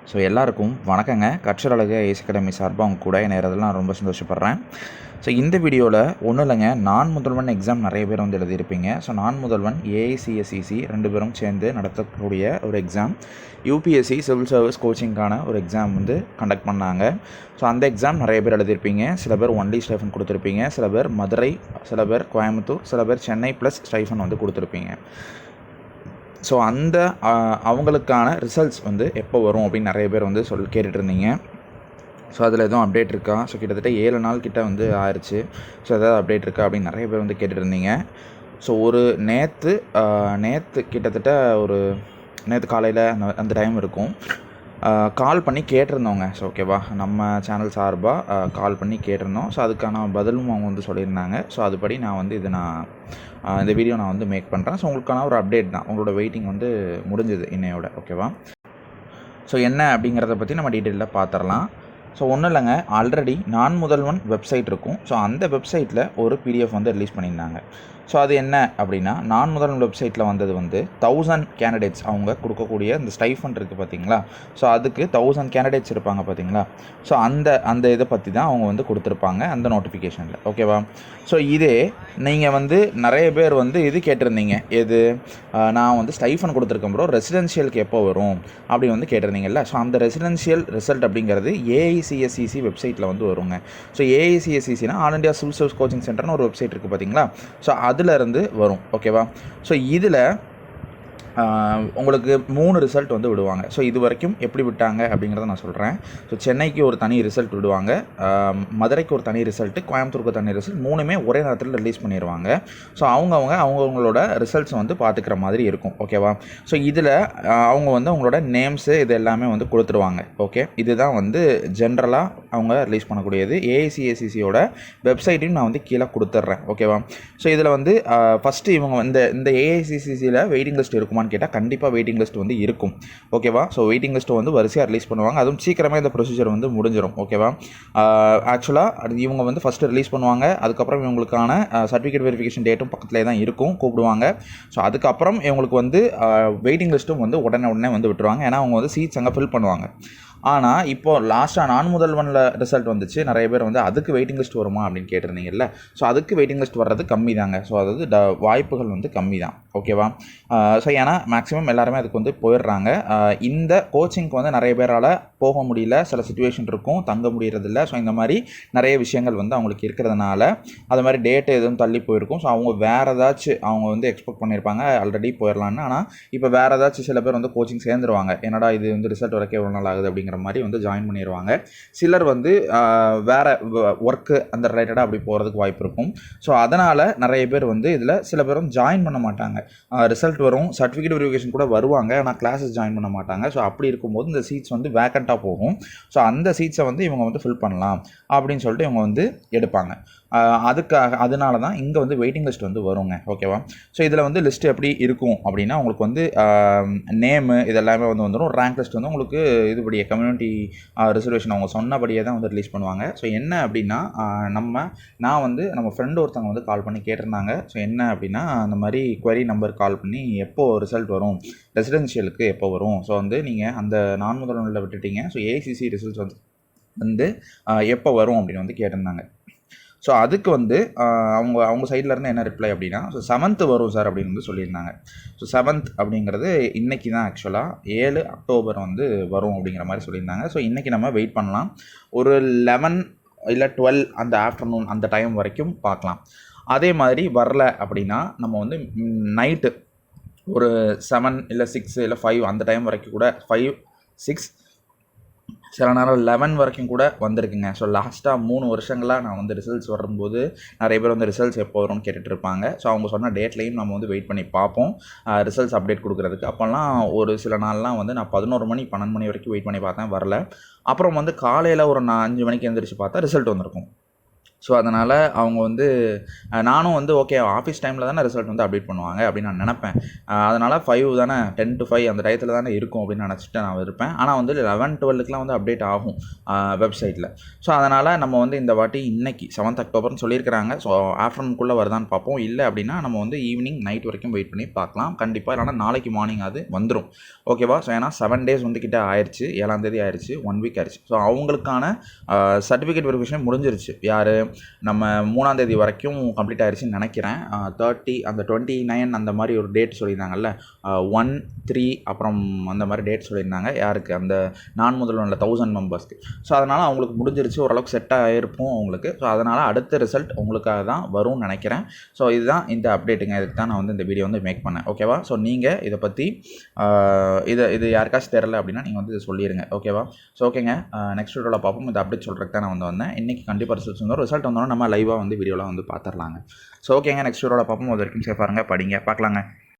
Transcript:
So எல்லாருக்கும் வணக்கங்க. கற்றல் அழகு ஐஏஎஸ் அகாடமி சார்பாக அவங்க கூட இணையறதில் நான் ரொம்ப சந்தோஷப்படுறேன். ஸோ இந்த வீடியோவில் ஒன்றும் இல்லைங்க, நான் முதல்வன் எக்ஸாம் நிறைய பேர் வந்து எழுதியிருப்பீங்க. ஸோ நான் முதல்வன் ஏஐசிஎஸ்இசி 2 பேரும் சேர்ந்து நடத்தக்கூடிய ஒரு எக்ஸாம், யூபிஎஸ்சி சிவில் சர்வீஸ் கோச்சிங்கான ஒரு எக்ஸாம் வந்து கண்டக்ட் பண்ணாங்க. ஸோ அந்த எக்ஸாம் நிறைய பேர் எழுதியிருப்பீங்க. சில பேர் ஒன்லி ஸ்டைஃபன் கொடுத்துருப்பீங்க, சில பேர் மதுரை, சில பேர் கோயம்புத்தூர், சில பேர் சென்னை ப்ளஸ் ஸ்டைஃபன் வந்து கொடுத்துருப்பீங்க. ஸோ அந்த அவங்களுக்கான ரிசல்ட்ஸ் வந்து எப்போ வரும் அப்படின்னு நிறைய பேர் வந்து கேட்டுட்டு இருந்தீங்க. ஸோ அதில் எதுவும் அப்டேட் இருக்கா? ஸோ கிட்டத்தட்ட 7 நாள் கிட்ட வந்து ஆயிடுச்சு. ஸோ எதாவது அப்டேட் இருக்கா அப்படின்னு நிறைய பேர் வந்து கேட்டுட்டு இருந்தீங்க. ஸோ ஒரு நேற்று கிட்டத்தட்ட ஒரு நேற்று காலையில் அந்த டைம் இருக்கும், கால் பண்ணி கேட்டிருந்தோங்க. ஸோ ஓகேவா, நம்ம சேனல் சார்பாக கால் பண்ணி கேட்டிருந்தோம். ஸோ அதுக்கான பதிலும் அவங்க வந்து சொல்லியிருந்தாங்க. ஸோ அதுபடி நான் வந்து இந்த வீடியோ நான் வந்து மேக் பண்ணுறேன். ஸோ உங்களுக்கான ஒரு அப்டேட் தான். உங்களோட வெயிட்டிங் வந்து முடிஞ்சது இன்னையோட. ஓகேவா, ஸோ என்ன அப்படிங்கிறத பற்றி நம்ம டீட்டெயிலாக பார்த்துடலாம். ஸோ ஒன்றும் இல்லைங்க, ஆல்ரெடி நான் முதல்வன் வெப்சைட் இருக்கும். ஸோ அந்த வெப்சைட்டில் ஒரு பிடிஎஃப் வந்து ரிலீஸ் பண்ணியிருந்தாங்க. ஸோ அது என்ன அப்படின்னா, நான் முதல்வன் வெப்சைட்டில் வந்தது வந்து 1000 கேண்டிடேட்ஸ் அவங்க கொடுக்கக்கூடிய இந்த ஸ்டைஃபண்ட் இருக்குது பார்த்தீங்களா. ஸோ அதுக்கு 1000 கேண்டிடேட்ஸ் இருப்பாங்க பார்த்தீங்களா. ஸோ அந்த இதை பற்றி தான் அவங்க வந்து கொடுத்துருப்பாங்க அந்த நோட்டிஃபிகேஷனில். ஓகேவா, ஸோ இதே நீங்கள் வந்து நிறைய பேர் வந்து இது கேட்டிருந்தீங்க, எது நான் வந்து ஸ்டைஃபன் கொடுத்துருக்கேன் ப்ரோ, ரெசிடென்ஷியலுக்கு எப்போ வரும் அப்படி வந்து கேட்டிருந்தீங்கல்ல. ஸோ அந்த ரெசிடென்ஷியல் ரிசல்ட் அப்படிங்கிறது ஏஐசிஎஸ்இசி வெப்சைட்டில் வந்து வருங்க. ஸோ ஏஐசிஎஸ்இசினா All India civil service coaching சென்டர்னு ஒரு வெப்சைட் இருக்குது பார்த்தீங்களா. ஸோ அதிலிருந்து வரும். ஓகேவா, ஸோ இதில் உங்களுக்கு 3 ரிசல்ட் வந்து விடுவாங்க. ஸோ இது வரைக்கும் எப்படி விட்டாங்க அப்படிங்கிறத நான் சொல்கிறேன். ஸோ சென்னைக்கு ஒரு தனி ரிசல்ட் விடுவாங்க, மதுரைக்கு ஒரு தனி ரிசல்ட்டு, கோயம்புத்தூருக்கு தனி ரிசல்ட், 3மே ஒரே நேரத்தில் ரிலீஸ் பண்ணிடுவாங்க. ஸோ அவங்கவுங்களோட ரிசல்ட்ஸ் வந்து பார்த்துக்கிற மாதிரி இருக்கும். ஓகேவா, ஸோ இதில் அவங்க வந்து அவங்களோட நேம்ஸு இது எல்லாமே வந்து கொடுத்துருவாங்க. ஓகே, இதுதான் வந்து ஜென்ரலாக அவங்க ரிலீஸ் பண்ணக்கூடியது. ஏஐசிஎஸ்சிசியோட வெப்சைட்டையும் நான் வந்து கீழே கொடுத்துட்றேன். ஓகேவா, ஸோ இதில் வந்து ஃபஸ்ட்டு இவங்க இந்த ஏஐசிசிசியில் வெயிட்டிங் லிஸ்ட் இருக்குமா கேட்டால் கண்டிப்பாக வெயிட்டிங் லிஸ்ட் வந்து இருக்கும். ஓகேவா, ஸோ வெயிட்டிங் லிஸ்ட் வந்து வரிசையாக ரிலீஸ் பண்ணுவாங்க. அதுவும் சீக்கிரமே இந்த ப்ரொசீஜர் வந்து முடிஞ்சிடும். ஓகேவா, ஆக்சுவலாக இவங்க வந்து ஃபஸ்ட்டு ரிலீஸ் பண்ணுவாங்க, அதுக்கப்புறம் இவங்களுக்கான சர்டிஃபிகேட் வெரிஃபிகேஷன் டேட்டும் பக்கத்துலேயே தான் இருக்கும், கூப்பிடுவாங்க. ஸோ அதுக்கப்புறம் இவங்களுக்கு வந்து வெயிட்டிங் லிஸ்ட்டும் வந்து உடனே வந்து விட்டுருவாங்க. ஏன்னா அவங்க வந்து சீட்ஸ் அங்கே ஃபில் பண்ணுவாங்க. ஆனால் இப்போது லாஸ்ட்டாக நான் முதல்வனில் ரிசல்ட் வந்துச்சு. நிறைய பேர் வந்து அதுக்கு வெயிட்டிங் லிஸ்ட் வருமா அப்படின்னு கேட்டிருந்தீங்கல்ல. ஸோ அதுக்கு வெயிட்டிங் லிஸ்ட் வர்றது கம்மி தாங்க. ஸோ அதாவது வாய்ப்புகள் வந்து கம்மி தான். ஓகேவா, ஸோ ஏன்னா மேக்ஸிமம் எல்லாருமே அதுக்கு வந்து போயிடுறாங்க. இந்த கோச்சிங்க்கு வந்து நிறைய பேரால் போக முடியல, சில சுச்சுவேஷன் இருக்கும், தங்க முடியறதில்ல. ஸோ இந்த மாதிரி நிறைய விஷயங்கள் வந்து அவங்களுக்கு இருக்கிறதுனால அது மாதிரி டேட்டு எதுவும் தள்ளி போயிருக்கும். ஸோ அவங்க வேறு ஏதாச்சும் அவங்க வந்து எக்ஸ்பெக்ட் பண்ணியிருப்பாங்க ஆல்ரெடி போயிடலான்னு. ஆனால் இப்போ வேறு ஏதாச்சும் சில பேர் வந்து கோச்சிங் சேர்ந்துருவாங்க. என்னடா இது வந்து ரிசல்ட் வரைக்கும் எவ்வளோ நாள் ஆகுது அப்படிங்கிற மாதிரி வந்து ஜாயின் பண்ணிடுவாங்க. சிலர் வந்து வேறு ஒர்க்கு அந்த ரிலேட்டடாக அப்படி போகிறதுக்கு வாய்ப்பு இருக்கும். ஸோ அதனால் நிறைய பேர் வந்து இதில் சில பேரும் ஜாயின் பண்ண மாட்டாங்க. ரிசல்ட் வரும், சர்டிஃபிகேட் வெரிஃபிகேஷன் கூட வருவாங்க, ஆனால் கிளாஸஸ் ஜாயின் பண்ண மாட்டாங்க. ஸோ அப்படி இருக்கும்போது இந்த சீட்ஸ் வந்து வேக்கண்ட்டாக போகும். ஸோ அந்த சீட்ஸை வந்து இவங்க வந்து ஃபில் பண்ணலாம் அப்படின்னு சொல்லிட்டு இவங்க வந்து எடுப்பாங்க. அதனால தான் இங்கே வந்து வெயிட்டிங் லிஸ்ட் வந்து வருங்க. ஓகேவா, ஸோ இதில் வந்து லிஸ்ட் எப்படி இருக்கும் அப்படின்னா, உங்களுக்கு வந்து நேமு இதெல்லாமே வந்து வந்துடும். ரேங்க் லிஸ்ட் வந்து உங்களுக்கு இதுபடியே கம்யூனிட்டி ரிசர்வேஷன் அவங்க சொன்னபடியே தான் வந்து ரிலீஸ் பண்ணுவாங்க. ஸோ என்ன அப்படின்னா, நம்ம ஃப்ரெண்டு ஒருத்தவங்க வந்து கால் பண்ணி கேட்டிருந்தாங்க. ஸோ என்ன அப்படின்னா, அந்த மாதிரி குவரி நம்பர் கால் பண்ணி எப்போது ரிசல்ட் வரும், ரெசிடென்ஷியலுக்கு எப்போ வரும், ஸோ வந்து நீங்கள் அந்த நான் முதல்வனில் விட்டுட்டீங்க, ஸோ ஏஐசிசி ரிசல்ட்ஸ் வந்து எப்போ வரும் அப்படின்னு வந்து கேட்டிருந்தாங்க. ஸோ அதுக்கு வந்து அவங்க சைட்லேருந்து என்ன ரிப்ளை அப்படின்னா, ஸோ 7th வரும் சார் அப்படின்னு வந்து சொல்லியிருந்தாங்க. ஸோ 7th அப்படிங்கிறது இன்றைக்கி தான், ஆக்சுவலாக 7 அக்டோபர் வந்து வரும் அப்படிங்கிற மாதிரி சொல்லியிருந்தாங்க. ஸோ இன்றைக்கி நம்ம வெயிட் பண்ணலாம். ஒரு 11 இல்லை 12 அந்த ஆஃப்டர்நூன் அந்த டைம் வரைக்கும் பார்க்கலாம். அதே மாதிரி வரல அப்படின்னா நம்ம வந்து நைட்டு ஒரு 7 இல்லை 6 இல்லை 5 அந்த டைம் வரைக்கும் கூட, 5, 6 சில நேரம் 11 வரைக்கும் கூட வந்திருக்குங்க. ஸோ லாஸ்ட்டாக 3 வருஷங்களாக நான் வந்து ரிசல்ட்ஸ் வரும்போது நிறைய பேர் வந்து ரிசல்ட்ஸ் எப்போ வரும்னு கேட்டுட்டு இருப்பாங்க. ஸோ அவங்க சொன்ன டேட்லையும் நம்ம வந்து வெயிட் பண்ணி பார்ப்போம் ரிசல்ட்ஸ் அப்டேட் கொடுக்குறதுக்கு. அப்போல்லாம் ஒரு சில நாள்லாம் வந்து நான் 11 மணி 12 மணி வரைக்கும் வெயிட் பண்ணி பார்த்தேன், வரல. அப்புறம் வந்து காலையில் ஒரு 5 மணிக்கு எழுந்திரிச்சு பார்த்தா ரிசல்ட் வந்திருக்கும். ஸோ அதனால் அவங்க வந்து நானும் வந்து ஓகே ஆஃபீஸ் டைமில் தானே ரிசல்ட் வந்து அப்டேட் பண்ணுவாங்க அப்படின்னு நான் நினப்பேன். அதனால் 5 தானே 10 to 5 அந்த டயத்தில் தானே இருக்கும் அப்படின்னு நினச்சிட்டு நான் இருப்பேன். ஆனால் வந்து 11-12க்குலாம் வந்து அப்டேட் ஆகும் வெப்சைட்டில். ஸோ அதனால் நம்ம வந்து இந்த வாட்டி இன்னைக்கு 7th அக்டோபர்னு சொல்லியிருக்கிறாங்க. ஸோ ஆஃப்டர்நூனுக்குள்ளே வருதான்னு பார்ப்போம். இல்லை அப்படின்னா நம்ம வந்து ஈவினிங் நைட் வரைக்கும் வெயிட் பண்ணி பார்க்கலாம் கண்டிப்பாக. இல்லைனா நாளைக்கு மார்னிங் அது வந்துடும். ஓகேவா? ஸோ ஏன்னா 7 days வந்து கிட்ட ஆயிடுச்சு. 7ஆம் தேதி ஆயிடுச்சு. 1 week ஆயிடுச்சு. ஸோ அவங்களுக்கான சர்டிஃபிகேட் வெரிஃபிகேஷன் முடிஞ்சிருச்சு. யார் நம்ம 3ஆம் தேதி வரைக்கும் கம்ப்ளீட் ஆயிடுச்சுன்னு நினைக்கிறேன். 30 அந்த 29 அந்த மாதிரி ஒரு டேட் சொல்லியிருந்தாங்கல்ல, 1, 3 அப்புறம் அந்த மாதிரி டேட் சொல்லியிருந்தாங்க. யாருக்கு? அந்த நான் முதல்வனில் 1000 மெம்பர்ஸ்க்கு. ஸோ அதனால் அவங்களுக்கு முடிஞ்சிருச்சு, ஓரளவுக்கு செட் ஆகிருப்போம் அவங்களுக்கு. ஸோ அதனால் அடுத்த ரிசல்ட் உங்களுக்காக தான் வரும்னு நினைக்கிறேன். ஸோ இதுதான் இந்த அப்டேட்டுங்க. இதுக்கு தான் நான் வந்து இந்த வீடியோ வந்து மேக் பண்ணேன். ஓகேவா? ஸோ நீங்கள் இதை பற்றி இது யாருக்காச்சும் தெரில அப்படின்னா நீங்கள் வந்து இதை சொல்லிடுங்க. ஓகேவா? ஸோ ஓகேங்க, நெக்ஸ்ட் வீடியோவில் பார்ப்போம். இந்த அப்டேட் சொல்கிறதுக்கு தான் நான் வந்து வந்தேன். இன்றைக்கி கண்டிப்பாக ரிசல்ட் வந்தோன்னா நம்ம லைவாக வந்து வீடியோவில் வந்து பார்த்துடலாங்க. ஸோ ஓகேங்க, நெக்ஸ்ட் வீடியோவில் பார்ப்போம். அது வரைக்கும் சேஃபாக இருங்க, படிங்க, பார்க்கலாங்க.